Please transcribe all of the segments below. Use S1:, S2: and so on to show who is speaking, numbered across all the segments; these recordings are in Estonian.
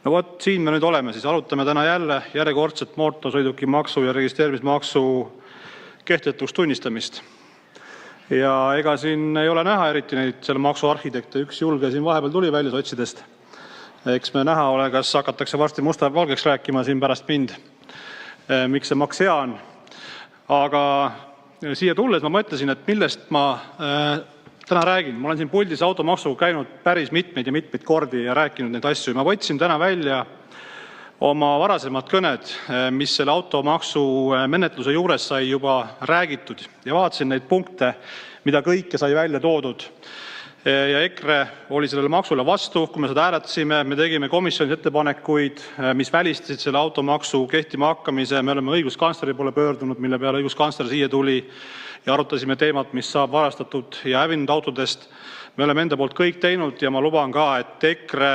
S1: No vot, siin me nüüd oleme, siis arutame täna jälle järjekordset mootorsõidukimaksu ja registreerimismaksu kehtetuks tunnistamist. Ja ega siin ei ole näha eriti neid selle maksu arhitekte, üks julge siin vahepeal tuli välja sotsidest. Eks me näha ole, kas hakatakse varsti musta valgeks rääkima siin pärast mind, miks see maks hea on. Aga siia tulles ma mõtlesin, et millest ma täna räägin. Ma olen siin puldis automaksuga käinud päris mitmeid kordi ja rääkinud neid asju. Ma võtsin täna välja oma varasemad kõned, mis selle automaksu menetluse juures sai juba räägitud, ja vaatasin neid punkte, mida kõike sai välja toodud. Ja EKRE oli sellele maksule vastu, kui me seda hääletasime. Me tegime komisjonis ettepanekuid, mis välistasid selle automaksu kehtima hakkamise. Me oleme õiguskantsleri poole pöördunud, mille peale õiguskantsler siia tuli, ja arutasime teemat, mis saab varastatud ja hävinud autodest. Me oleme enda poolt kõik teinud ja ma luban ka, et EKRE,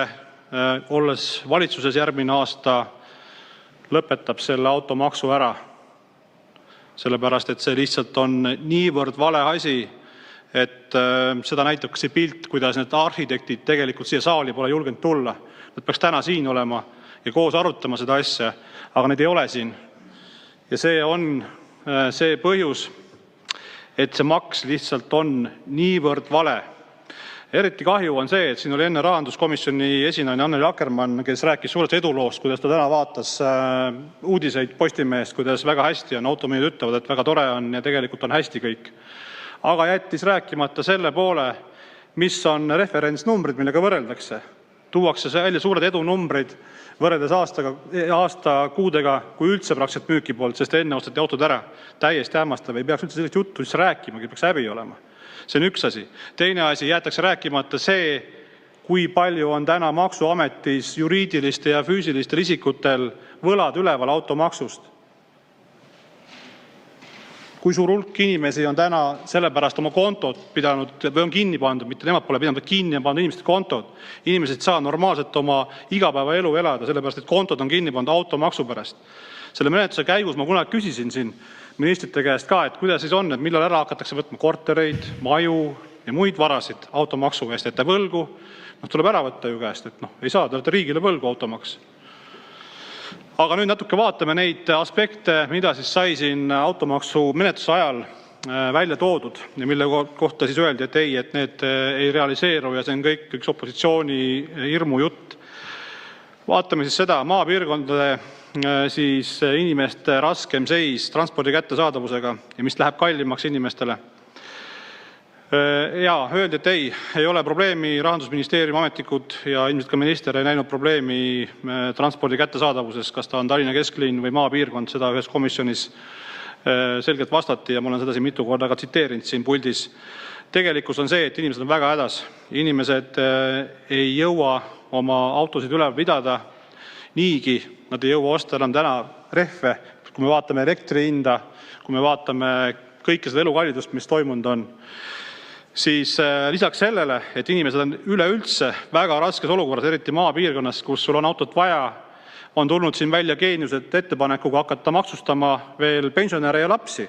S1: olles valitsuses järgmine aasta, lõpetab selle automaksu ära. Sellepärast, et see lihtsalt on niivõrd vale asi, et seda näitab see pilt, kuidas need arhitektid tegelikult siia saali pole julgenud tulla. Nad peaks täna siin olema ja koos arutama seda asja, aga need ei ole siin. Ja see on see põhjus, et see maks lihtsalt on niivõrd vale. Eriti kahju on see, et siin oli enne rahanduskomisjoni esinaine Anneli Akkermann, kes rääkis suurest eduloost, kuidas ta täna vaatas uudiseid Postimehest, kuidas väga hästi on. Automüüjad ütlevad, et väga tore on ja tegelikult on hästi kõik. Aga jättis rääkimata selle poole, mis on referentsnumbrid, millega võrreldakse. Tuuakse välja suured edunumbrid võrreldes aasta kuudega, kui üldse praktiliselt müüki poolt, sest enne ostati autod ära. Täiesti hämmastav, ei peaks üldse sellist juttu rääkimagi, peaks häbi olema. See on üks asi. Teine asi, jäetakse rääkimata see, kui palju on täna maksuametis juriidiliste ja füüsilistel isikutel võlad üleval automaksust. Kui suur hulk inimesi on täna sellepärast oma kontod pidanud või on kinni pandud, mitte nemad pole pidanud, kinni on pandud inimeste kontod. Inimesed saa normaalselt oma igapäeva elu elada, sellepärast et kontod on kinni pandud automaksu pärast. Selle menetluse käigus ma kunagi küsisin siin ministrite käest ka, et kuidas siis on, et millal ära hakatakse võtma kortereid, maju ja muid varasid automaksu käest, et võlgu. Tuleb ära võtta ju käest, et ei saa, te olete riigile võlgu automaks. Aga nüüd natuke vaatame neid aspekte, mida siis sai siin automaksu menetluse ajal välja toodud ja mille kohta siis öeldi, et ei, et need ei realiseeru ja see on kõik üks opositsiooni hirmu jutt. Vaatame siis seda maapiirkondade siis inimeste raskem seis transpordi kättesaadavusega ja mis läheb kallimaks inimestele. Ja öeldi, et ei ole probleemi, Rahandusministeeriumi ametnikud ja ilmselt ka minister ei näinud probleemi transpordi kättesaadavuses, kas ta on Tallinna kesklinn või maapiirkond, seda ühes komisjonis selgelt vastati ja ma olen seda siin mitu korda ka tsiteerinud siin puldis. Tegelikkus on see, et inimesed on väga hädas. Inimesed ei jõua oma autosid üleval pidada niigi, nad ei jõua osta enam täna rehve, kui me vaatame elektri hinda, kui me vaatame kõike seda elukallidust, mis toimunud on. Siis lisaks sellele, et inimesed on üleüldse väga raskes olukorras, eriti maapiirkonnas, kus sul on autot vaja, on tulnud siin välja geeniused ettepanekuga hakata maksustama veel pensionäre ja lapsi.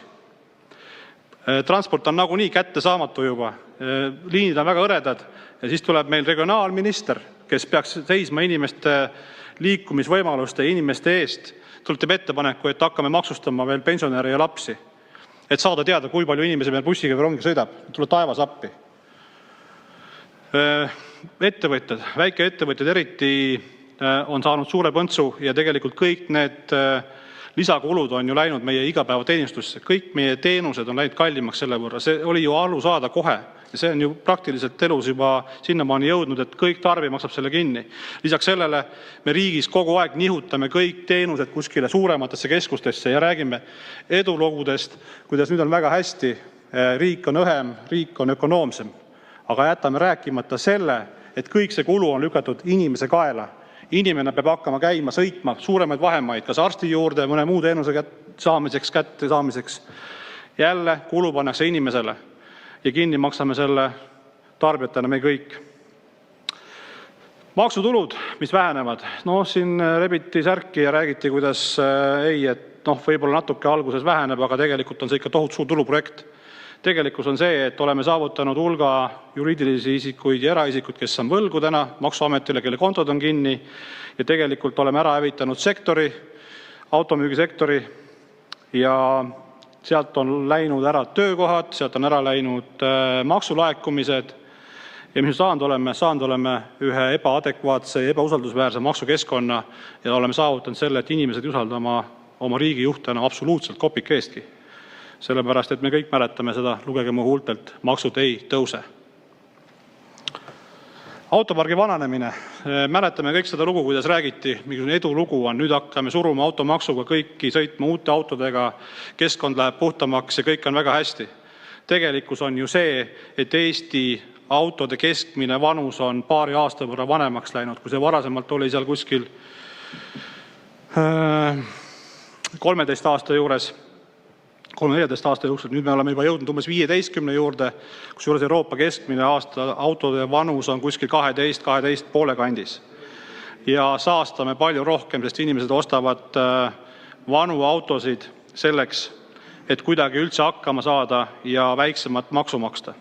S1: Transport on nagunii kättesaamatu juba, liinid on väga hõredad ja siis tuleb meil regionaalminister, kes peaks seisma inimeste liikumisvõimaluste ja inimeste eest. Tuleb ettepaneku, et hakkame maksustama veel pensionäre ja lapsi. Et saada teada, kui palju inimesi meil bussiga või rongiga sõidab. Tuleb taevas appi. Ettevõtjad, väikeettevõtjad eriti on saanud suure põntsu ja tegelikult kõik need lisakulud on ju läinud meie igapäevateenistusse. Kõik meie teenused on läinud kallimaks selle võrra. See oli ju aru saada kohe. Ja see on ju praktiliselt elus juba sinnamaani jõudnud, et kõik tarbija maksab selle kinni. Lisaks sellele me riigis kogu aeg nihutame kõik teenused kuskile suurematesse keskustesse ja räägime edulogudest, kuidas nüüd on väga hästi, riik on õhem, riik on ökonoomsem. Aga jätame rääkimata selle, et kõik see kulu on lükatud inimese kaela. Inimene peab hakkama käima, sõitma suuremaid vahemaid, kas arsti juurde, mõne muu teenuse kätte saamiseks. Jälle kulu pannakse inimesele. Ja kinni maksame selle tarbijatena me kõik. Maksutulud, mis vähenevad. Siin rebiti särki ja räägiti, kuidas ei, et võib-olla natuke alguses väheneb, aga tegelikult on see ikka tohutu suur tuluprojekt. Tegelikkus on see, et oleme saavutanud hulga juriidilisi isikuid ja eraisikuid, kes on võlgu täna maksuametile, kelle kontod on kinni, ja tegelikult oleme ära hävitanud sektori, automüügisektori, ja sealt on läinud ära töökohad, sealt on ära läinud maksulaekumised. Ja mis me saanud oleme ühe ebaadekvaatse ja ebausaldusväärse maksukeskkonna ja oleme saavutanud selle, et inimesed ei usalda oma riigijuhte enam absoluutselt kopikeestki. Sellepärast, et me kõik mäletame seda, lugege mu huultelt, maksud ei tõuse. Autopargi vananemine. Mäletame kõik seda lugu, kuidas räägiti, mingisugune edulugu on. Nüüd hakkame suruma automaksuga kõiki sõitma uute autodega, keskkond läheb puhtamaks ja kõik on väga hästi. Tegelikkus on ju see, et Eesti autode keskmine vanus on paari aasta võrra vanemaks läinud, kui see varasemalt oli seal kuskil 13 aasta juures, 13-14 aasta jooksul. Nüüd me oleme juba jõudnud umbes 15 juurde, kusjuures Euroopa keskmine autode vanus on kuskil 12,5 kandis. Ja saastame palju rohkem, sest inimesed ostavad vanu autosid selleks, et kuidagi üldse hakkama saada ja väiksemat maksu maksta.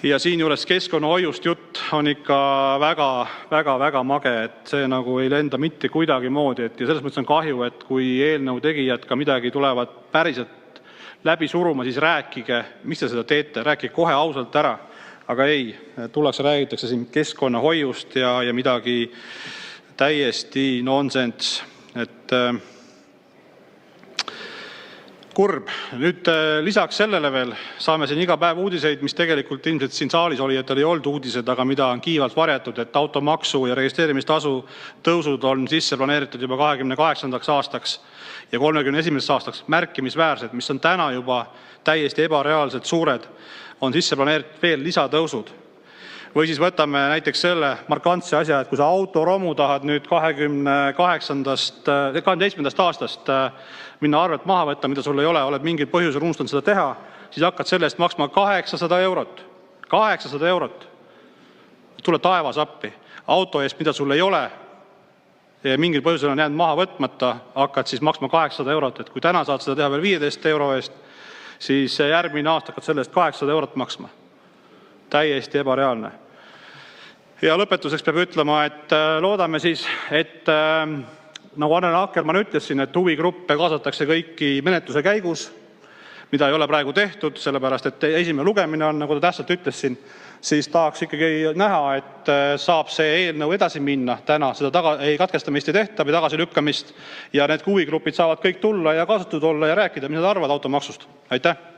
S1: Ja siin juures keskkonnahoiust jutt on ikka väga mage, et see nagu ei lenda mitte kuidagi moodi. Ja selles mõttes on kahju, et kui eelnõu tegijad ka midagi tulevad päriselt läbi suruma, siis rääkige, miks te seda teete, rääkige kohe ausalt ära. Aga ei, räägitakse siin keskkonnahoiust ja midagi täiesti nonsense. Kurb. Nüüd lisaks sellele veel saame siin iga päev uudiseid, mis tegelikult ilmselt siin saalis oli, et ei olnud uudised, aga mida on kiivalt varjatud, et automaksu ja registreerimistasu tõusud on sisse planeeritud juba 28. aastaks ja 31. aastaks märkimisväärsed, mis on täna juba täiesti ebareaalselt suured, on sisse planeeritud veel lisatõusud. Või siis võtame näiteks selle markantse asja, et kui sa autoromu tahad nüüd 27. aastast minna arvet maha võtta, mida sul ei ole, oled mingil põhjusel unustanud seda teha, siis hakkad selle eest maksma 800 eurot. 800 eurot. Tule taevas appi. Auto eest, mida sul ei ole, ja mingil põhjusel on jäänud maha võtmata, hakkad siis maksma 800 eurot. Et kui täna saad seda teha veel 15 euro eest, siis järgmine aasta hakkad selle eest 800 eurot maksma. Täiesti ebareaalne. Ja lõpetuseks peab ütlema, et loodame siis, et nagu Annela Akkermann ütles siin, et huvigruppe kaasatakse kõiki menetluse käigus, mida ei ole praegu tehtud, sellepärast, et esimene lugemine on, nagu ta tähtsalt ütles siin, siis tahaks ikkagi näha, et saab see eelnõu edasi minna täna, seda ei katkestamist ei tehta või tagasi lükkamist ja need huvigrupid saavad kõik tulla ja kaasatud olla ja rääkida, mis nad arvavad automaksust. Aitäh!